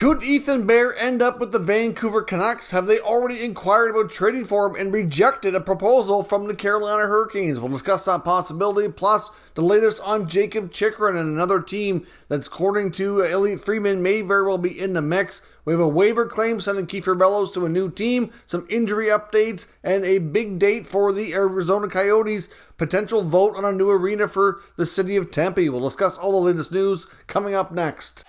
Could Ethan Bear end up with the Vancouver Canucks? Have they already inquired about trading for him and rejected a proposal from the Carolina Hurricanes? We'll discuss that possibility, plus the latest on Jacob Chychrun and another team that's, according to Elliot Friedman, may very well be in the mix. We have a waiver claim sending Bellows to a new team, some injury updates, and a big date for the Arizona Coyotes' potential vote on a new arena for the city of Tempe. We'll discuss all the latest news coming up next.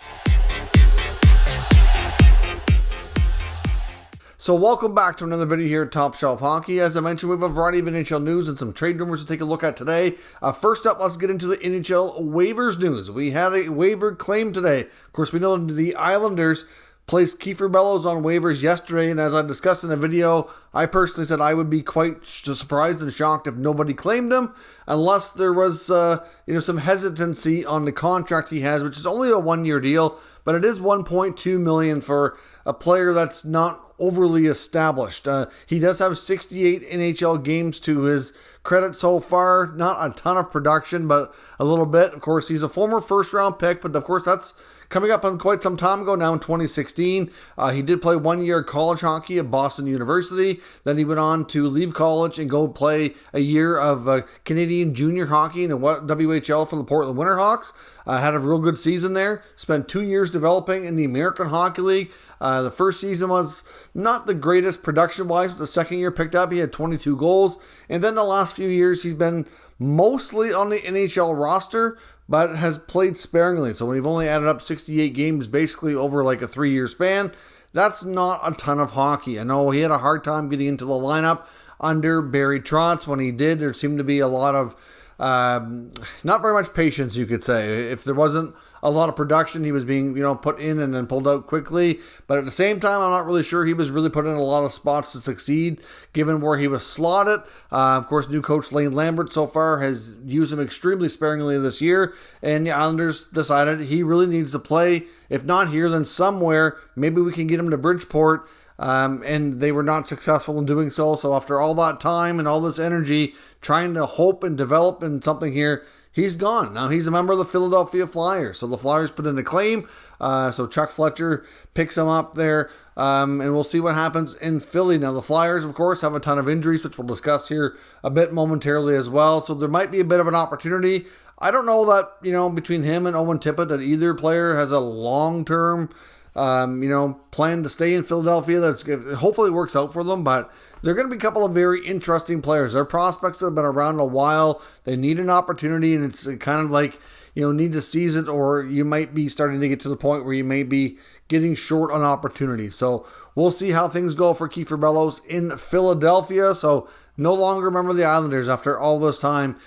So welcome back to another video here at Top Shelf Hockey. As I mentioned, we have a variety of NHL news and some trade rumors to take a look at today. First up, let's get into the NHL waivers news. We had a waiver claim today. Of course, we know the Islanders placed Bellows on waivers yesterday, and as I discussed in the video, I personally said I would be quite surprised and shocked if nobody claimed him, unless there was some hesitancy on the contract he has, which is only a one-year deal, but it is $1.2 million for a player that's not overly established. He does have 68 NHL games to his credit so far. Not a ton of production, but a little bit. Of course, he's a former first-round pick, but of course that's coming up on quite some time ago now in 2016. He did play 1 year college hockey at Boston University. Then he went on to leave college and go play a year of Canadian junior hockey in the WHL for the Portland Winterhawks. Had a real good season there. Spent 2 years developing in the American Hockey League. The first season was not the greatest production-wise, but the second year picked up. He had 22 goals. And then the last few years, he's been mostly on the NHL roster, but has played sparingly. So when you've only added up 68 games basically over like a 3-year span, that's not a ton of hockey. I know he had a hard time getting into the lineup under Barry Trotz. When he did, there seemed to be a lot of not very much patience, you could say. If there wasn't a lot of production, he was being put in and then pulled out quickly. But at the same time, I'm not really sure he was really put in a lot of spots to succeed, given where he was slotted. Of course, new coach Lane Lambert so far has used him extremely sparingly this year, and the Islanders decided he really needs to play. If not here, then somewhere. Maybe we can get him to Bridgeport. And they were not successful in doing so. So after all that time and all this energy trying to hope and develop in something here, he's gone. Now he's a member of the Philadelphia Flyers. So the Flyers put in a claim. So Chuck Fletcher picks him up there. And we'll see what happens in Philly. Now the Flyers, of course, have a ton of injuries, which we'll discuss here a bit momentarily as well. So there might be a bit of an opportunity. I don't know that, between him and Owen Tippett, that either player has a long-term plan to stay in Philadelphia. That's good. Hopefully it works out for them, but they're going to be a couple of very interesting players. They're prospects that have been around a while. They need an opportunity, and it's kind of like, need to seize it, or you might be starting to get to the point where you may be getting short on opportunities. So we'll see how things go for Bellows in Philadelphia. So no longer remember the Islanders after all this time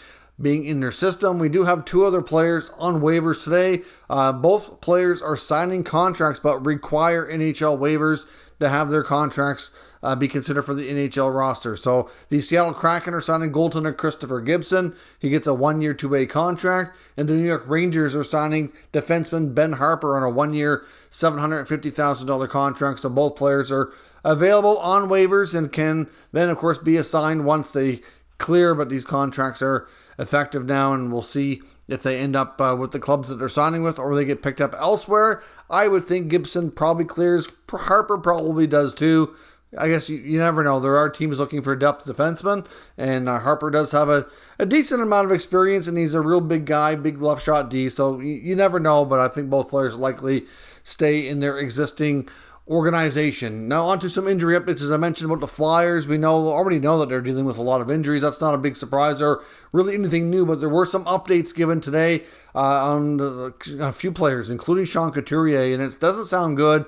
being in their system. We do have two other players on waivers today. Both players are signing contracts, but require NHL waivers to have their contracts be considered for the NHL roster. So the Seattle Kraken are signing goaltender Christopher Gibson. He gets a 1-year, 2-way contract. And the New York Rangers are signing defenseman Ben Harper on a 1-year, $750,000 contract. So both players are available on waivers and can then, of course, be assigned once they clear, but these contracts are effective now, and we'll see if they end up with the clubs that they're signing with or they get picked up elsewhere. I would think Gibson probably clears. Harper probably does too. I guess you never know. There are teams looking for a depth defenseman, and Harper does have a decent amount of experience, and he's a real big guy, big left shot D, so you never know, but I think both players likely stay in their existing organization. Now on to some injury updates. As I mentioned about the Flyers, we already know that they're dealing with a lot of injuries. That's not a big surprise or really anything new, but there were some updates given today on a few players, including Sean Couturier, and it doesn't sound good.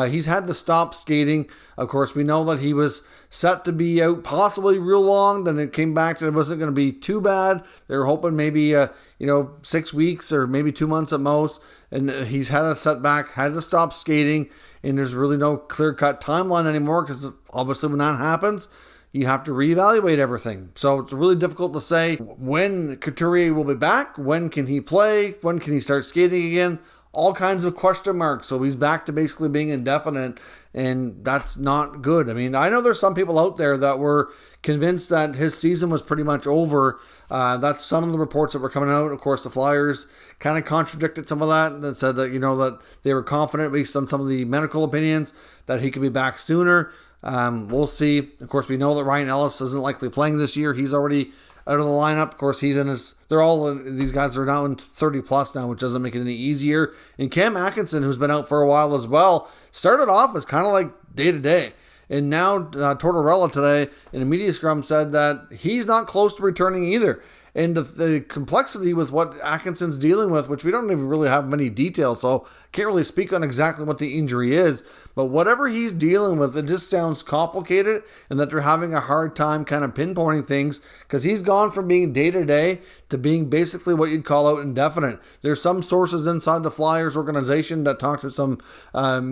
He's had to stop skating. Of course, we know that he was set to be out possibly real long, then it came back that it wasn't going to be too bad. They were hoping maybe 6 weeks or maybe 2 months at most, and he's had a setback, had to stop skating, and there's really no clear-cut timeline anymore, because obviously when that happens, you have to reevaluate everything. So it's really difficult to say when Couturier will be back, when can he play, when can he start skating again. all kinds of question marks. So he's back to basically being indefinite, and that's not good. I mean, I know there's some people out there that were convinced that his season was pretty much over. That's some of the reports that were coming out. Of course, the Flyers kind of contradicted some of that and said that, that they were confident based on some of the medical opinions that he could be back sooner. We'll see. Of course, we know that Ryan Ellis isn't likely playing this year. He's already out of the lineup. Of course, these guys are now in 30 plus now, which doesn't make it any easier. And Cam Atkinson, who's been out for a while as well, started off as kind of like day to day. And now Tortorella today in a media scrum said that he's not close to returning either. And the complexity with what Atkinson's dealing with, which we don't even really have many details, so can't really speak on exactly what the injury is. But whatever he's dealing with, it just sounds complicated, and that they're having a hard time kind of pinpointing things, because he's gone from being day-to-day to being basically what you'd call out indefinite. There's some sources inside the Flyers organization that talked to some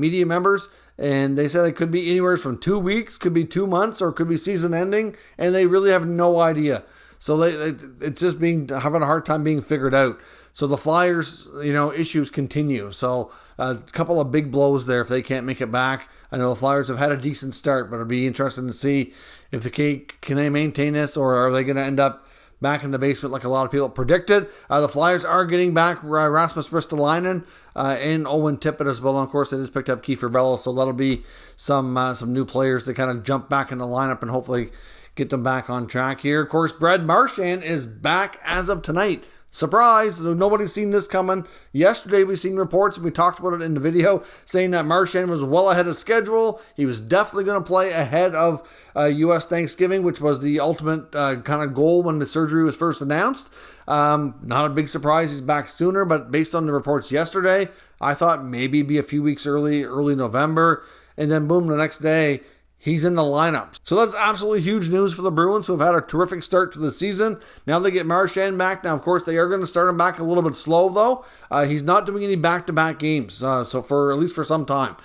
media members, and they said it could be anywhere from 2 weeks, could be 2 months, or it could be season ending, and they really have no idea. So it's just having a hard time being figured out. So the Flyers, issues continue. So a couple of big blows there if they can't make it back. I know the Flyers have had a decent start, but it'll be interesting to see if can they maintain this, or are they going to end up back in the basement like a lot of people predicted. The Flyers are getting back Rasmus Ristolainen and Owen Tippett as well. And of course, they just picked up Kiefer Bellows, so that'll be some new players to kind of jump back in the lineup and hopefully get them back on track here. Of course, Brad Marchand is back as of tonight. Surprise! Nobody's seen this coming. Yesterday we seen reports, and we talked about it in the video, saying that Marchand was well ahead of schedule. He was definitely going to play ahead of U.S. Thanksgiving, which was the ultimate kind of goal when the surgery was first announced. Not a big surprise he's back sooner, but based on the reports yesterday, I thought maybe it'd be a few weeks early November, and then boom, the next day, he's in the lineup. So that's absolutely huge news for the Bruins, who have had a terrific start to the season. Now they get Marchand back. Now, of course, they are going to start him back a little bit slow, though. He's not doing any back-to-back games, so at least for some time.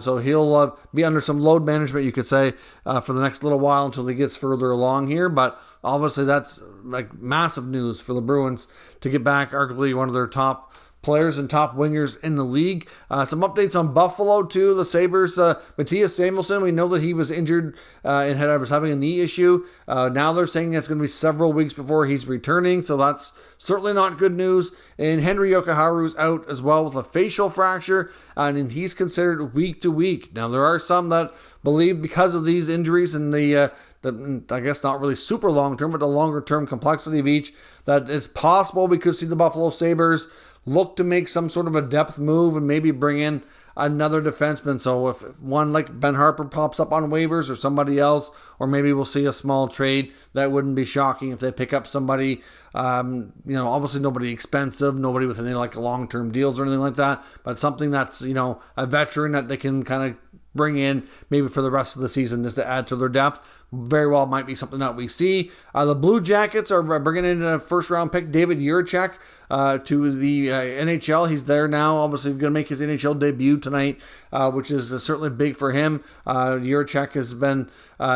So he'll be under some load management, you could say, for the next little while until he gets further along here. But obviously, that's like massive news for the Bruins to get back arguably one of their top players and top wingers in the league. Some updates on Buffalo too. The Sabres, Matthias Samuelsson, we know that he was injured and was having a knee issue. Now they're saying it's going to be several weeks before he's returning, so that's certainly not good news. And Henry Yokoharu's out as well with a facial fracture, and he's considered week to week. Now there are some that believe because of these injuries and the I guess not really super long term, but the longer term complexity of each, that it's possible we could see the Buffalo Sabres look to make some sort of a depth move and maybe bring in another defenseman. So if one like Ben Harper pops up on waivers or somebody else, or maybe we'll see a small trade, that wouldn't be shocking if they pick up somebody, obviously nobody expensive, nobody with any like long-term deals or anything like that, but something that's, a veteran that they can kind of bring in maybe for the rest of the season just to add to their depth. Very well might be something that we see. The Blue Jackets are bringing in a first-round pick, David Jiricek, to the NHL. He's there now, obviously going to make his NHL debut tonight, which is certainly big for him. Jiricek has been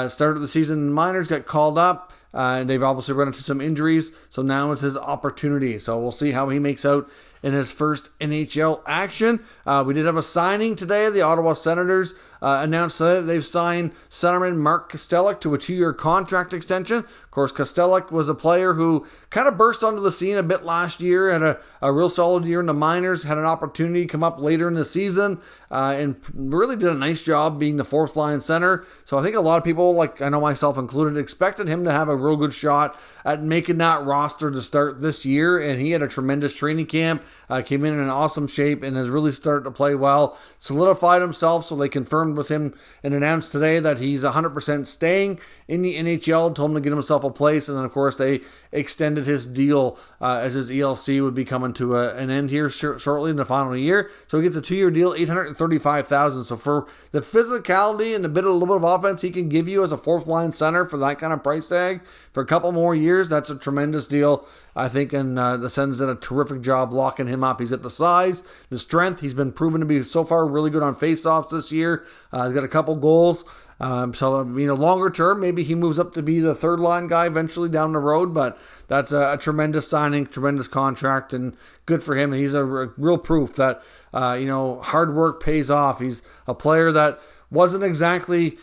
started the season in minors, got called up, and they've obviously run into some injuries, so now it's his opportunity. So we'll see how he makes out in his first NHL action. We did have a signing today. The Ottawa Senators announced that they've signed centerman Mark Kastelic to a 2-year contract extension. Of course, Kastelic was a player who kind of burst onto the scene a bit last year, had a real solid year in the minors, had an opportunity come up later in the season, and really did a nice job being the fourth line center. So I think a lot of people, like I know myself included, expected him to have a real good shot at making that roster to start this year, and he had a tremendous training camp, came in an awesome shape, and has really started to play well, solidified himself, so they confirmed with him and announced today that he's 100% staying in the NHL, told him to get himself a place, and then of course they extended his deal as his ELC would be coming to an end here shortly in the final year. So he gets a 2-year deal, $835,000. So for the physicality and a little bit of offense he can give you as a fourth line center for that kind of price tag for a couple more years, that's a tremendous deal. I think, and the Sens did a terrific job locking him up. He's got the size, the strength. He's been proven to be so far really good on faceoffs this year. He's got a couple goals. So, longer term, maybe he moves up to be the third line guy eventually down the road, but that's a tremendous signing, tremendous contract, and good for him. He's a real proof that, hard work pays off. He's a player that wasn't exactly,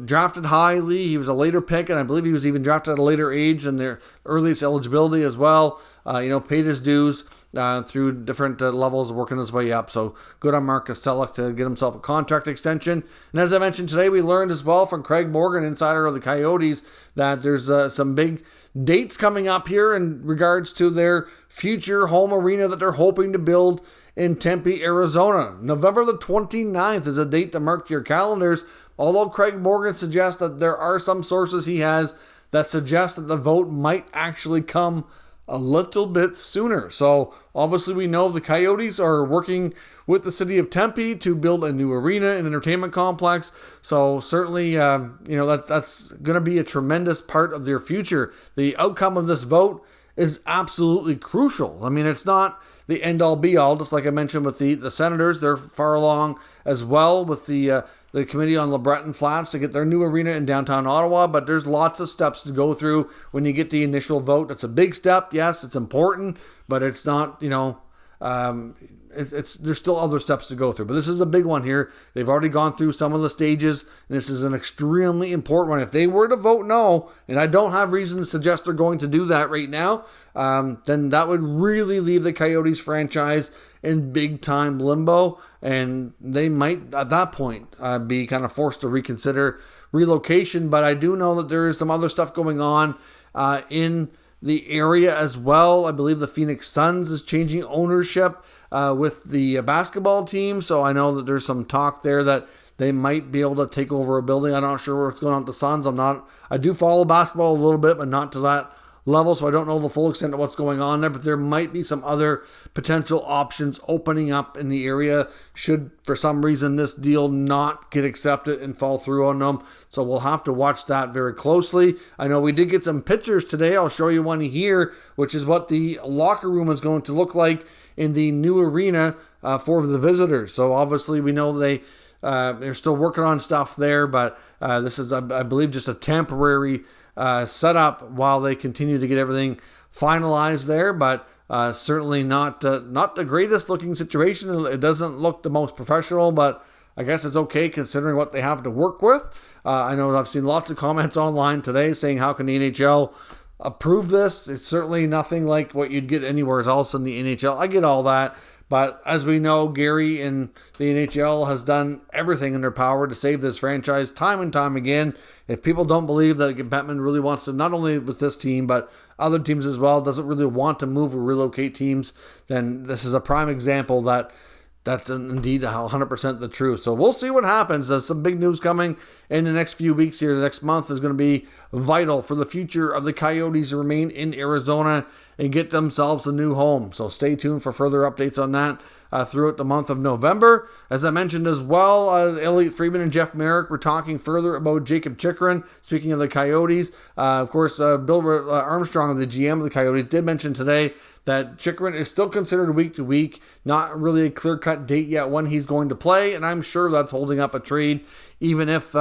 drafted highly. He was a later pick, and I believe he was even drafted at a later age than their earliest eligibility as well. Paid his dues through different levels, working his way up. So good on Mark Kastelic to get himself a contract extension. And as I mentioned today, we learned as well from Craig Morgan, insider of the Coyotes, that there's some big dates coming up here in regards to their future home arena that they're hoping to build in Tempe, Arizona. November the 29th is a date to mark your calendars, although Craig Morgan suggests that there are some sources he has that suggest that the vote might actually come a little bit sooner. So obviously we know the Coyotes are working with the city of Tempe to build a new arena and entertainment complex. So certainly, that's going to be a tremendous part of their future. The outcome of this vote is absolutely crucial. I mean, it's not the end-all be-all, just like I mentioned with the Senators. They're far along as well with the Committee on LeBreton Flats to get their new arena in downtown Ottawa, but there's lots of steps to go through when you get the initial vote. It's a big step, yes, it's important, but it's not, there's still other steps to go through. But this is a big one here. They've already gone through some of the stages, and this is an extremely important one. If they were to vote no, and I don't have reason to suggest they're going to do that right now, then that would really leave the Coyotes franchise in big-time limbo, and they might, at that point, be kind of forced to reconsider relocation. But I do know that there is some other stuff going on in the area as well. I believe the Phoenix Suns is changing ownership with the basketball team, so I know that there's some talk there that they might be able to take over a building. I'm not sure what's going on with the Suns. I do follow basketball a little bit, but not to that level, so I don't know the full extent of what's going on there, but there might be some other potential options opening up in the area should for some reason this deal not get accepted and fall through on them. So we'll have to watch that very closely. I know we did get some pictures today. I'll show you one here, which is what the locker room is going to look like in the new arena for the visitors. So obviously we know they're still working on stuff there, but this is, I believe, just a temporary set up while they continue to get everything finalized there, but certainly not the greatest looking situation. It doesn't look the most professional, but I guess it's okay considering what they have to work with. I know I've seen lots of comments online today saying how can the NHL approve this? It's certainly nothing like what you'd get anywhere else in the NHL. I get all that. But as we know, Gary and the NHL has done everything in their power to save this franchise time and time again. If people don't believe that Bettman really wants to, not only with this team, but other teams as well, doesn't really want to move or relocate teams, then this is a prime example that's indeed 100% the truth. So we'll see what happens. There's some big news coming in the next few weeks here. The next month is going to be vital for the future of the Coyotes to remain in Arizona and get themselves a new home. So stay tuned for further updates on that throughout the month of November. As I mentioned as well, Elliot Friedman and Jeff Merrick were talking further about Jacob Chychrun. Speaking of the Coyotes, of course, Bill Armstrong, the GM of the Coyotes, did mention today that Chychrun is still considered week to week, not really a clear-cut date yet when he's going to play, and I'm sure that's holding up a trade, even if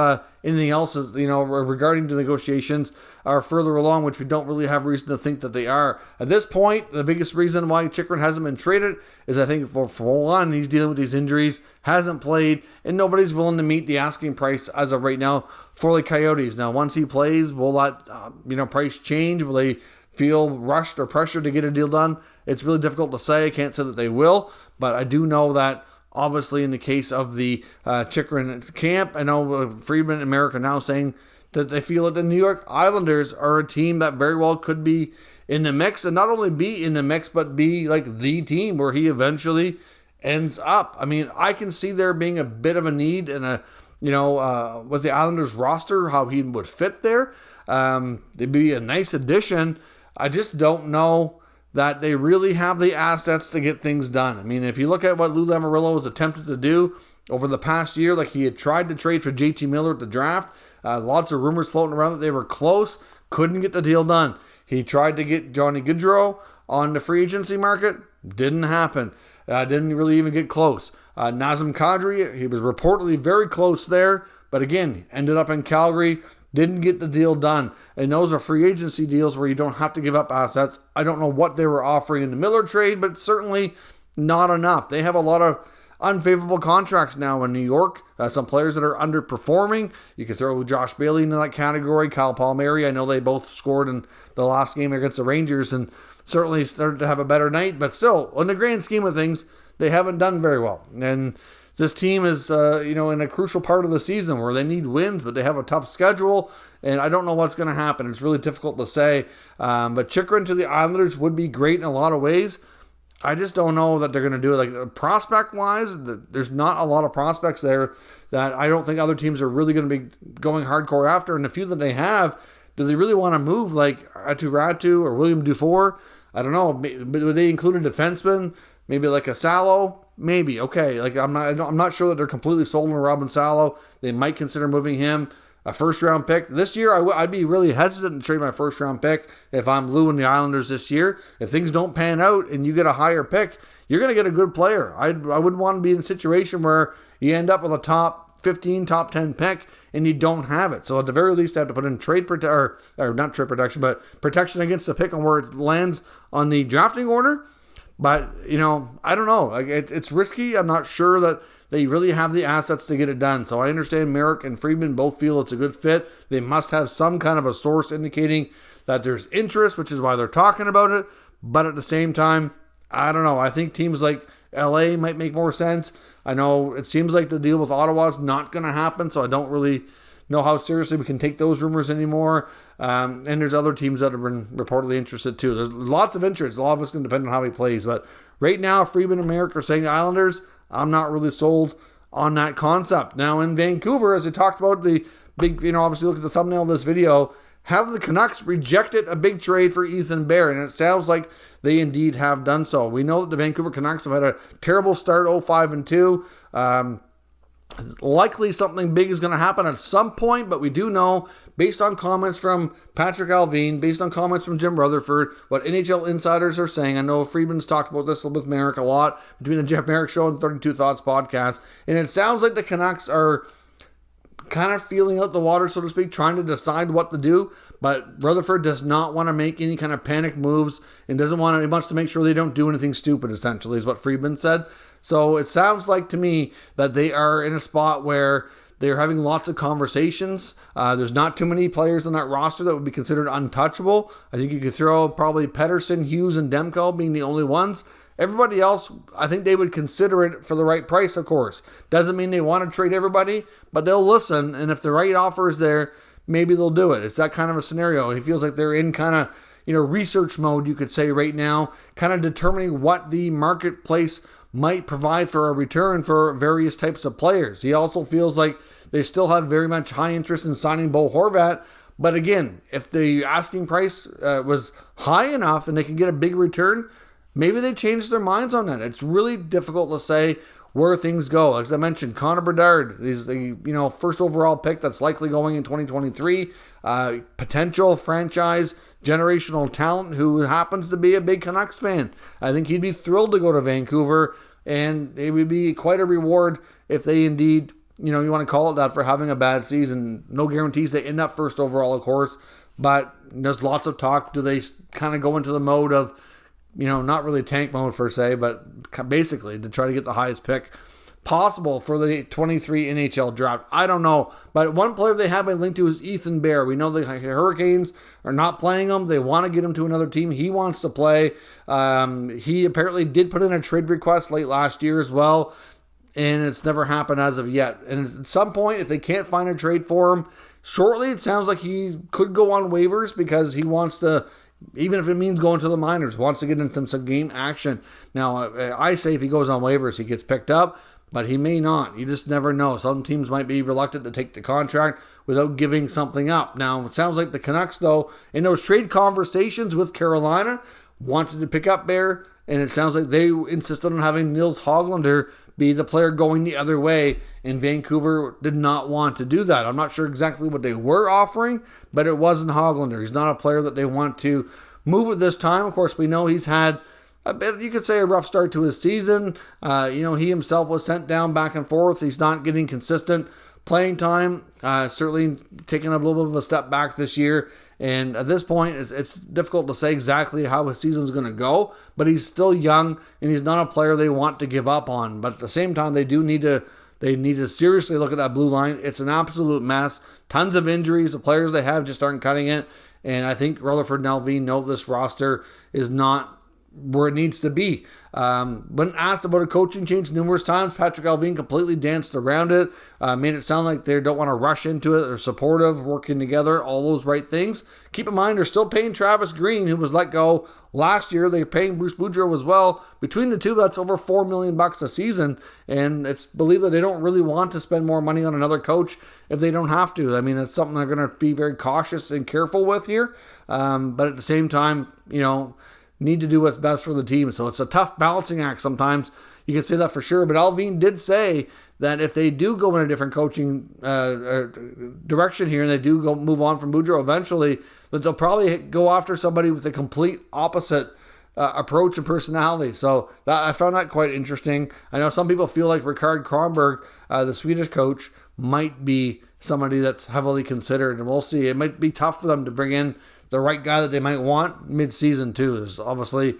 anything else is, regarding the negotiations are further along, which we don't really have reason to think that they are. At this point, the biggest reason why Chychrun hasn't been traded is, I think, for one, he's dealing with these injuries, hasn't played, and nobody's willing to meet the asking price as of right now for the Coyotes. Now, once he plays, will that price change? Will they feel rushed or pressured to get a deal done? It's really difficult to say. I can't say that they will, but I do know that obviously in the case of the Chychrun camp, I know Friedman and Merrick are now saying that they feel that the New York Islanders are a team that very well could be in the mix, and not only be in the mix, but be like the team where he eventually ends up. I mean, I can see there being a bit of a need and with the Islanders roster, how he would fit there. It'd be a nice addition. I just don't know that they really have the assets to get things done. I mean, if you look at what Lou Lamoriello was attempted to do over the past year, like he had tried to trade for JT Miller at the draft, lots of rumors floating around that they were close, couldn't get the deal done. He tried to get Johnny Gaudreau. on the free agency market. Didn't happen. Didn't really even get close. Nazem Kadri, he was reportedly very close there, but again, ended up in Calgary. Didn't get the deal done. And those are free agency deals where you don't have to give up assets. I don't know what they were offering in the Miller trade, but certainly not enough. They have a lot of unfavorable contracts now in New York. Some players that are underperforming. You could throw Josh Bailey into that category. Kyle Palmieri, I know they both scored in the last game against the Rangers and certainly started to have a better night. But still, in the grand scheme of things, they haven't done very well. And this team is, in a crucial part of the season where they need wins, but they have a tough schedule, and I don't know what's going to happen. It's really difficult to say. But Chychrun to the Islanders would be great in a lot of ways. I just don't know that they're going to do it. Like prospect-wise, there's not a lot of prospects there that I don't think other teams are really going to be going hardcore after. And the few that they have, do they really want to move like Ratu or William Dufour? I don't know. Would they include a defenseman? Maybe like a Salo? Maybe. Okay. Like I'm not sure that they're completely sold on Robin Salo. They might consider moving him. A first-round pick. This year, I'd be really hesitant to trade my first-round pick if I'm Lou and the Islanders this year. If things don't pan out and you get a higher pick, you're going to get a good player. I wouldn't want to be in a situation where you end up with a top 15, top 10 pick and you don't have it. So at the very least, I have to put in not trade protection, but protection against the pick on where it lands on the drafting order. But, I don't know. It's risky. I'm not sure that they really have the assets to get it done. So I understand Merrick and Friedman both feel it's a good fit. They must have some kind of a source indicating that there's interest, which is why they're talking about it. But at the same time, I don't know. I think teams like LA might make more sense. I know it seems like the deal with Ottawa is not going to happen, so I don't really know how seriously we can take those rumors anymore. And there's other teams that have been reportedly interested too. There's lots of interest. A lot of it's going to depend on how he plays. But right now, Friedman and Merrick are saying Islanders. I'm not really sold on that concept. Now in Vancouver, as I talked about the big, obviously look at the thumbnail of this video, have the Canucks rejected a big trade for Ethan Bear? And it sounds like they indeed have done so. We know that the Vancouver Canucks have had a terrible start, 0-5-2. Likely something big is going to happen at some point, but we do know, based on comments from Patrick Alvin, based on comments from Jim Rutherford, what NHL insiders are saying. I know Friedman's talked about this with Merrick a lot between the Jeff Merrick Show and 32 Thoughts podcast, and it sounds like the Canucks are kind of feeling out the water, so to speak, trying to decide what to do, but Rutherford does not want to make any kind of panic moves and he wants to make sure they don't do anything stupid, essentially, is what Friedman said. So it sounds like to me that they are in a spot where they're having lots of conversations. There's not too many players on that roster that would be considered untouchable. I think you could throw probably Pettersson, Hughes, and Demko being the only ones. Everybody else, I think they would consider it for the right price, of course. Doesn't mean they want to trade everybody, but they'll listen, and if the right offer is there, maybe they'll do it. It's that kind of a scenario. He feels like they're in kind of, research mode, you could say, right now, kind of determining what the marketplace might provide for a return for various types of players. He also feels like they still have very much high interest in signing Bo Horvat. But again, if the asking price was high enough and they can get a big return, maybe they change their minds on that. It's really difficult to say where things go. As I mentioned, Connor Bedard is the first overall pick that's likely going in 2023. Potential franchise generational talent who happens to be a big Canucks fan. I think he'd be thrilled to go to Vancouver, and it would be quite a reward if they indeed, you want to call it that, for having a bad season. No guarantees they end up first overall, of course, but there's lots of talk. Do they kind of go into the mode of, not really tank mode per se, but basically to try to get the highest pick possible for the 23 NHL draft? I don't know. But one player they have been linked to is Ethan Bear. We know the Hurricanes are not playing him. They want to get him to another team. He wants to play. He apparently did put in a trade request late last year as well, and it's never happened as of yet. And at some point, if they can't find a trade for him shortly, it sounds like he could go on waivers because he wants to, even if it means going to the minors, wants to get into some game action. Now, I say if he goes on waivers, he gets picked up, but he may not. You just never know. Some teams might be reluctant to take the contract without giving something up. Now, it sounds like the Canucks, though, in those trade conversations with Carolina, wanted to pick up Bear, and it sounds like they insisted on having Nils Höglander be the player going the other way, and Vancouver did not want to do that. I'm not sure exactly what they were offering, but it wasn't Höglander. He's not a player that they want to move at this time. Of course, we know he's had a bit, you could say, a rough start to his season. He himself was sent down back and forth. He's not getting consistent playing time. Certainly taking a little bit of a step back this year. And at this point, it's difficult to say exactly how his season's going to go. But he's still young, and he's not a player they want to give up on. But at the same time, they need to seriously look at that blue line. It's an absolute mess. Tons of injuries. The players they have just aren't cutting it. And I think Rutherford and Alvin know this roster is not where it needs to be. When asked about a coaching change numerous times, Patrick Allvin completely danced around it, made it sound like they don't want to rush into it. They're supportive, working together, all those right things. Keep in mind, they're still paying Travis Green, who was let go last year. They're paying Bruce Boudreau as well. Between the two, that's over $4 million a season, and it's believed that they don't really want to spend more money on another coach if they don't have to. I mean, it's something they're going to be very cautious and careful with here, but at the same time, need to do what's best for the team. So it's a tough balancing act sometimes. You can say that for sure. But Allvin did say that if they do go in a different coaching direction here and they do move on from Boudreau eventually, that they'll probably go after somebody with a complete opposite approach and personality. So I found that quite interesting. I know some people feel like Rickard Kronberg, the Swedish coach, might be somebody that's heavily considered. And we'll see. It might be tough for them to bring in the right guy that they might want mid-season too. There's obviously,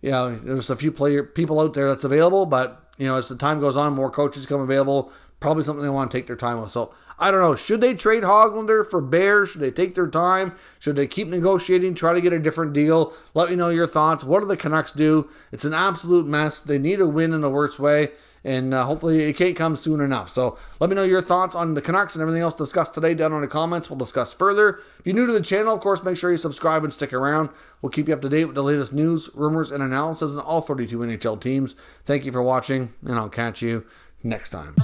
there's a few people out there that's available, but as the time goes on, more coaches come available. Probably something they want to take their time with. So I don't know. Should they trade Höglander for Bear? Should they take their time? Should they keep negotiating, try to get a different deal? Let me know your thoughts. What do the Canucks do? It's an absolute mess. They need a win in the worst way. And hopefully it can't come soon enough. So let me know your thoughts on the Canucks and everything else discussed today down in the comments. We'll discuss further. If you're new to the channel, of course, make sure you subscribe and stick around. We'll keep you up to date with the latest news, rumors, and analysis on all 32 NHL teams. Thank you for watching, and I'll catch you next time.